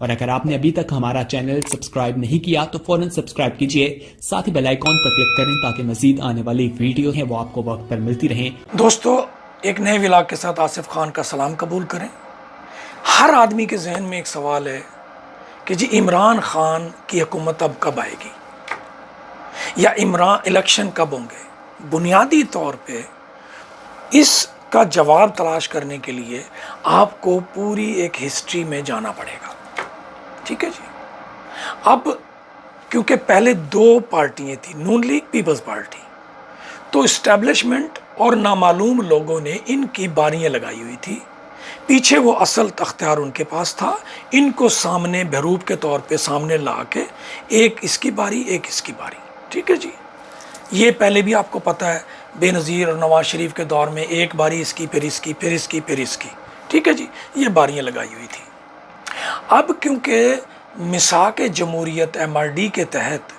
اور اگر آپ نے ابھی تک ہمارا چینل سبسکرائب نہیں کیا تو فوراً سبسکرائب کیجئے، ساتھ ہی بیل آئیکن پر کلک کریں تاکہ مزید آنے والی ویڈیو ہیں وہ آپ کو وقت پر ملتی رہیں۔ دوستو، ایک نئے ولاگ کے ساتھ آصف خان کا سلام قبول کریں۔ ہر آدمی کے ذہن میں ایک سوال ہے کہ جی عمران خان کی حکومت اب کب آئے گی، یا الیکشن کب ہوں گے۔ بنیادی طور پہ اس کا جواب تلاش کرنے کے لیے آپ کو پوری ایک ہسٹری میں جانا پڑے گا، ٹھیک ہے جی۔ اب کیونکہ پہلے دو پارٹیاں تھیں، نون لیگ، پیپلز پارٹی، تو اسٹیبلشمنٹ اور نامعلوم لوگوں نے ان کی باریاں لگائی ہوئی تھی۔ پیچھے وہ اصل اختیار ان کے پاس تھا، ان کو سامنے بحروب کے طور پہ سامنے لا کے ایک اس کی باری ایک اس کی باری، ٹھیک ہے جی۔ یہ پہلے بھی آپ کو پتہ ہے، بے نظیر اور نواز شریف کے دور میں ایک باری اس کی، پھر اس کی، پھر اس کی، پھر اس کی، ٹھیک ہے جی۔ یہ باریاں لگائی ہوئی تھی۔ اب کیونکہ میثاق جمہوریت MRD کے تحت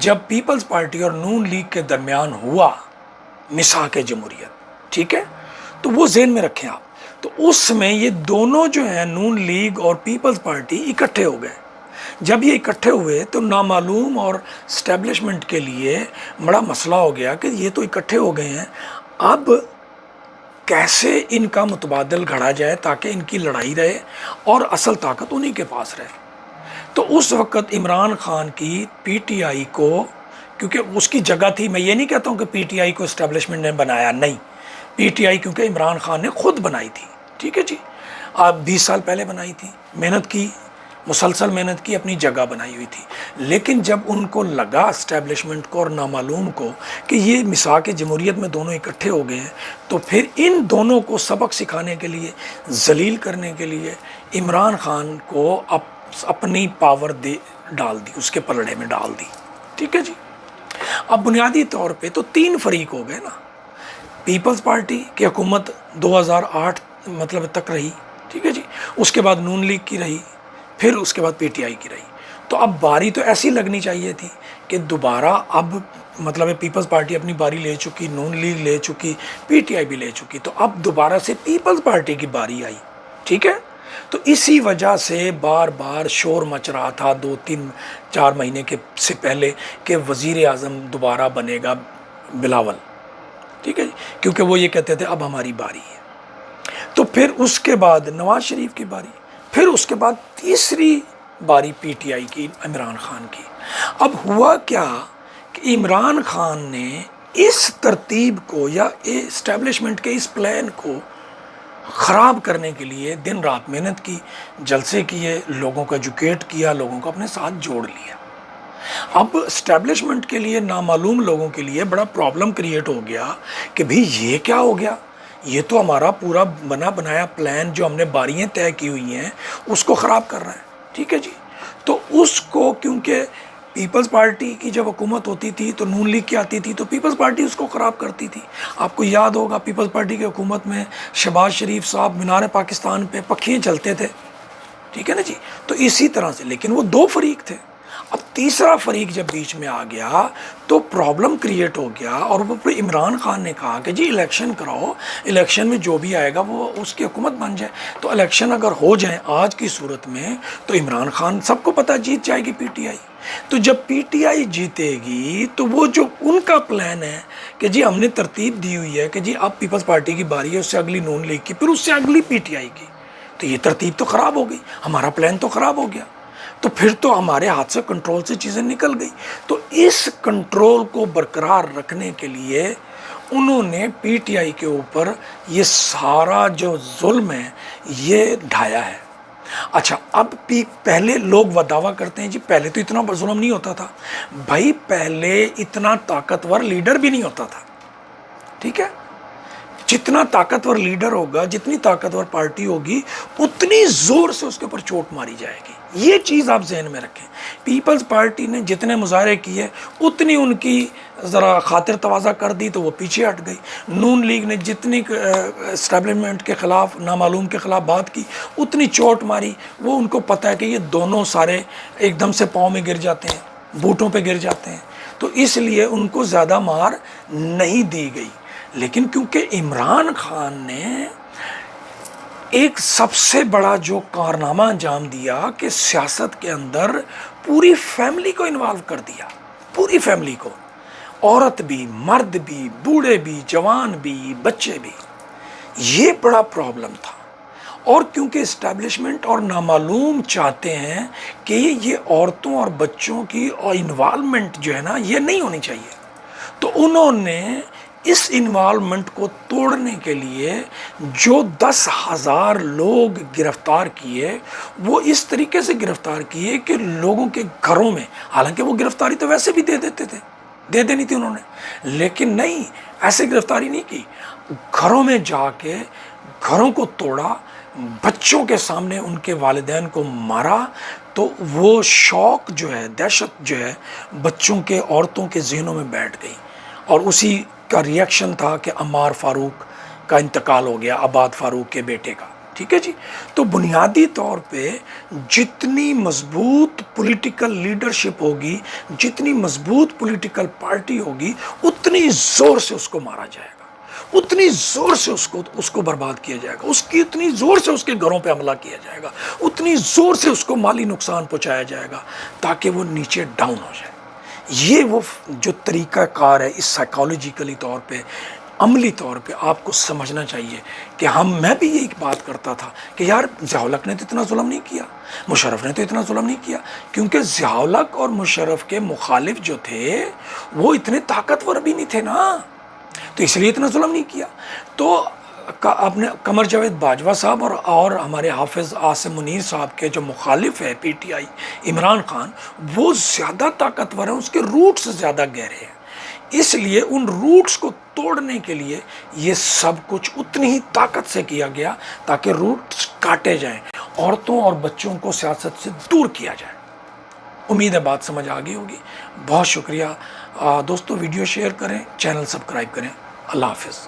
جب پیپلز پارٹی اور نون لیگ کے درمیان ہوا میثاق جمہوریت، ٹھیک ہے، تو وہ ذہن میں رکھیں آپ، تو اس میں یہ دونوں جو ہیں نون لیگ اور پیپلز پارٹی اکٹھے ہو گئے۔ جب یہ اکٹھے ہوئے تو نامعلوم اور اسٹیبلشمنٹ کے لیے بڑا مسئلہ ہو گیا کہ یہ تو اکٹھے ہو گئے ہیں، اب کیسے ان کا متبادل گھڑا جائے تاکہ ان کی لڑائی رہے اور اصل طاقت انہی کے پاس رہے۔ تو اس وقت عمران خان کی PTI کو، کیونکہ اس کی جگہ تھی، میں یہ نہیں کہتا ہوں کہ PTI کو اسٹیبلشمنٹ نے بنایا، نہیں، PTI کیونکہ عمران خان نے خود بنائی تھی، ٹھیک ہے جی۔ آپ 20 سال پہلے بنائی تھی، محنت کی، مسلسل محنت کی، اپنی جگہ بنائی ہوئی تھی۔ لیکن جب ان کو لگا اسٹیبلشمنٹ کو اور نامعلوم کو کہ یہ میثاق جمہوریت میں دونوں اکٹھے ہو گئے ہیں، تو پھر ان دونوں کو سبق سکھانے کے لیے، ذلیل کرنے کے لیے عمران خان کو اپنی پاور ڈال دی، اس کے پلڑے میں ڈال دی، ٹھیک ہے جی۔ اب بنیادی طور پہ تو 3 فریق ہو گئے نا۔ پیپلز پارٹی کی حکومت 2008 مطلب تک رہی، ٹھیک ہے جی۔ اس کے بعد نون لیگ کی رہی، پھر اس کے بعد PTI کی رہی۔ تو اب باری تو ایسی لگنی چاہیے تھی کہ دوبارہ اب مطلب پیپلز پارٹی اپنی باری لے چکی، نون لیگ لے چکی، PTI بھی لے چکی، تو اب دوبارہ سے پیپلز پارٹی کی باری آئی، ٹھیک ہے۔ تو اسی وجہ سے بار بار شور مچ رہا تھا 2-3-4 مہینے سے پہلے کہ وزیر اعظم دوبارہ بنے گا بلاول، ٹھیک ہے جی، کیونکہ وہ یہ کہتے تھے اب ہماری باری ہے۔ تو پھر اس کے بعد نواز شریف کی باری، پھر اس کے بعد تیسری باری PTI کی، عمران خان کی۔ اب ہوا کیا کہ عمران خان نے اس ترتیب کو یا اسٹیبلشمنٹ کے اس پلان کو خراب کرنے کے لیے دن رات محنت کی، جلسے کیے، لوگوں کو ایجوکیٹ کیا، لوگوں کو اپنے ساتھ جوڑ لیا۔ اب اسٹیبلشمنٹ کے لیے، نامعلوم لوگوں کے لیے بڑا پرابلم کریٹ ہو گیا کہ بھئی یہ کیا ہو گیا، یہ تو ہمارا پورا بنا بنایا پلان جو ہم نے باریاں طے کی ہوئی ہیں اس کو خراب کر رہا ہے، ٹھیک ہے جی۔ تو اس کو، کیونکہ پیپلز پارٹی کی جب حکومت ہوتی تھی تو نون لیگ کی آتی تھی تو پیپلز پارٹی اس کو خراب کرتی تھی۔ آپ کو یاد ہوگا پیپلز پارٹی کی حکومت میں شہباز شریف صاحب مینار پاکستان پہ پکھیاں چلتے تھے، ٹھیک ہے نا جی۔ تو اسی طرح سے، لیکن وہ 2 فریق تھے۔ اب تیسرا فریق جب بیچ میں آ گیا تو پرابلم کریٹ ہو گیا، اور وہ پھر عمران خان نے کہا کہ جی الیکشن کراؤ، الیکشن میں جو بھی آئے گا وہ اس کی حکومت بن جائے۔ تو الیکشن اگر ہو جائیں آج کی صورت میں تو عمران خان سب کو پتہ جیت جائے گی PTI۔ تو جب PTI جیتے گی تو وہ جو ان کا پلان ہے کہ جی ہم نے ترتیب دی ہوئی ہے کہ جی اب پیپلز پارٹی کی باری ہے، اس سے اگلی نون لیگ کی، پھر اس سے اگلی PTI کی، تو یہ ترتیب تو خراب ہو گئی، ہمارا پلان تو خراب ہو گیا، تو پھر تو ہمارے ہاتھ سے کنٹرول سے چیزیں نکل گئی۔ تو اس کنٹرول کو برقرار رکھنے کے لیے انہوں نے PTI کے اوپر یہ سارا جو ظلم ہے یہ ڈھایا ہے۔ اچھا، اب پہلے لوگ دعویٰ کرتے ہیں جی پہلے تو اتنا ظلم نہیں ہوتا تھا۔ بھائی پہلے اتنا طاقتور لیڈر بھی نہیں ہوتا تھا، ٹھیک ہے۔ جتنا طاقتور لیڈر ہوگا، جتنی طاقتور پارٹی ہوگی، اتنی زور سے اس کے اوپر چوٹ ماری جائے گی۔ یہ چیز آپ ذہن میں رکھیں۔ پیپلز پارٹی نے جتنے مظاہرے کیے اتنی ان کی ذرا خاطر تواضع کر دی تو وہ پیچھے ہٹ گئی۔ نون لیگ نے جتنی اسٹیبلشمنٹ کے خلاف، نامعلوم کے خلاف بات کی اتنی چوٹ ماری۔ وہ ان کو پتہ ہے کہ یہ دونوں سارے ایک دم سے پاؤں میں گر جاتے ہیں، بوٹوں پہ گر جاتے ہیں، تو اس لیے ان کو زیادہ مار نہیں دی گئی۔ لیکن کیونکہ عمران خان نے ایک سب سے بڑا جو کارنامہ انجام دیا کہ سیاست کے اندر پوری فیملی کو انوالو کر دیا، پوری فیملی کو، عورت بھی، مرد بھی، بوڑھے بھی، جوان بھی، بچے بھی۔ یہ بڑا پرابلم تھا، اور کیونکہ اسٹیبلشمنٹ اور نامعلوم چاہتے ہیں کہ یہ عورتوں اور بچوں کی انوالومنٹ جو ہے نا یہ نہیں ہونی چاہیے، تو انہوں نے اس انوالومنٹ کو توڑنے کے لیے جو 10,000 لوگ گرفتار کیے وہ اس طریقے سے گرفتار کیے کہ لوگوں کے گھروں میں، حالانکہ وہ گرفتاری تو ویسے بھی دے دیتے تھے، دے دینی تھی انہوں نے، لیکن نہیں، ایسے گرفتاری نہیں کی، گھروں میں جا کے گھروں کو توڑا، بچوں کے سامنے ان کے والدین کو مارا، تو وہ شوق جو ہے، دہشت جو ہے بچوں کے، عورتوں کے ذہنوں میں بیٹھ گئی، اور اسی کا ریئیکشن تھا کہ عمار فاروق کا انتقال ہو گیا، عباد فاروق کے بیٹے کا، ٹھیک ہے جی۔ تو بنیادی طور پہ جتنی مضبوط پولیٹیکل لیڈرشپ ہوگی، جتنی مضبوط پولیٹیکل پارٹی ہوگی، اتنی زور سے اس کو مارا جائے گا، اتنی زور سے اس کو برباد کیا جائے گا، اس کی اتنی زور سے اس کے گھروں پہ حملہ کیا جائے گا، اتنی زور سے اس کو مالی نقصان پہنچایا جائے گا تاکہ وہ نیچے ڈاؤن ہو جائے۔ یہ وہ جو طریقہ کار ہے، اس سائیکالوجیکلی طور پہ، عملی طور پہ آپ کو سمجھنا چاہیے کہ میں بھی یہی بات کرتا تھا کہ یار ضیاء الحق نے تو اتنا ظلم نہیں کیا، مشرف نے تو اتنا ظلم نہیں کیا، کیونکہ ضیاء الحق اور مشرف کے مخالف جو تھے وہ اتنے طاقتور بھی نہیں تھے نا، تو اس لیے اتنا ظلم نہیں کیا۔ تو اپنے قمر جاوید باجوہ صاحب اور ہمارے حافظ عاصم منیر صاحب کے جو مخالف ہے P T I, Imran Khan, وہ زیادہ طاقتور ہیں، اس کے روٹس زیادہ گہرے ہیں، اس لیے ان روٹس کو توڑنے کے لیے یہ سب کچھ اتنی ہی طاقت سے کیا گیا تاکہ روٹس کاٹے جائیں، عورتوں اور بچوں کو سیاست سے دور کیا جائے۔ امید ہے بات سمجھ آ گئی ہوگی۔ بہت شکریہ دوستو، ویڈیو شیئر کریں، چینل سبسکرائب کریں۔ اللہ حافظ۔